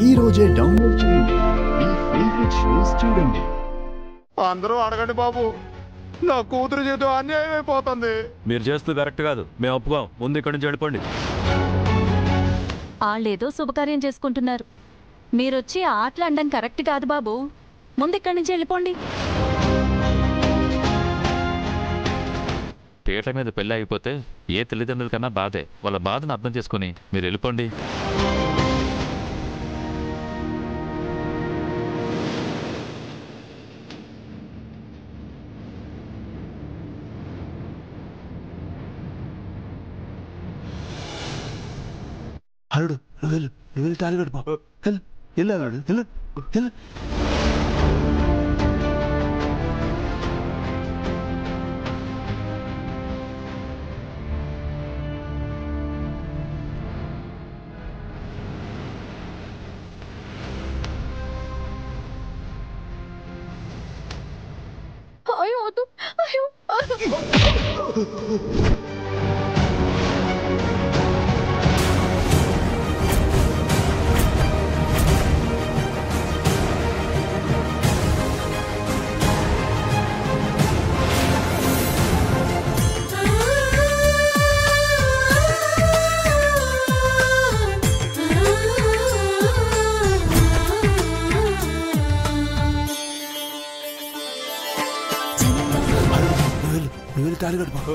ఈ రోజే డౌన్లోడ్ చేయండి. మీ ఫేవరెట్ షోస్ చూడండి. అందరూ అడగండి బాబు, నా కూతురు చేతి అన్యాయం అయిపోతుంది. మీరు చేస్తూ కరెక్ట్ కాదు, మేము ఒప్పుకోం. ముందు ఇక్కడి నుంచి వెళ్ళిపోండి. వాళ్ళేదో శుభకార్యం చేసుకుంటున్నారు, మీరొచ్చి ఆటలు అనడం కరెక్ట్ కాదు బాబు. ముందు ఇక్కడి నుంచి వెళ్ళిపోండి. పీట మీద పెళ్ళి అయిపోతే ఏ తల్లిదండ్రుల కన్నా బాధే. వాళ్ళ బాధను అర్థం చేసుకుని మీరు వెళ్ళిపోండి. అల్లుడు నువ్వు వెళ్ళి తాళి కట్టు బాబు. వెళ్ళు అల్లుడు, వెళ్ళు. అయ్యో వద్దు, అయ్యో. నువ్వు వెళ్ళి తాళి కట్టు బాబు.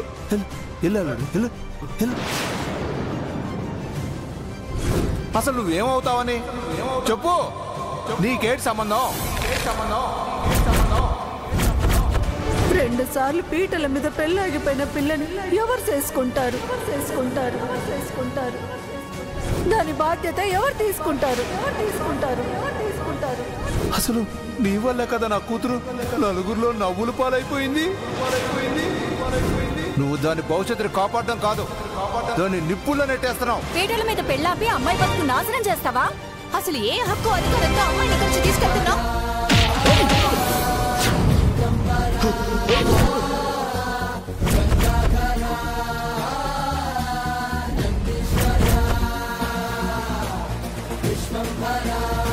వెళ్ళు అల్లుడు, వెళ్ళు. అసలు నువ్వేమవుతావని చెప్పు. నీకేటి సంబంధం? 2 సార్లు పీటల మీద పెళ్ళాగిపోయిన పిల్లని ఎవరు చేసుకుంటారు? దాని బాధ్యత ఎవరు తీసుకుంటారు? అసలు నీ వల్ల కదా నా కూతురు నలుగురిలో నవ్వులు పాలైపోయింది. నువ్వు దాని భవిష్యత్తుని కాపాడడం కాదు, దాన్ని నిప్పుల్లో నెట్టేస్తున్నావు. పీటల మీద పెళ్ళాపి అమ్మాయి బతుకు నాశనం చేస్తావా? అసలు ఏ హక్కు అధికారంతో అమ్మాయిని ఇక్కడి నుంచి తీసుకెళ్తున్నావు? Vishwambara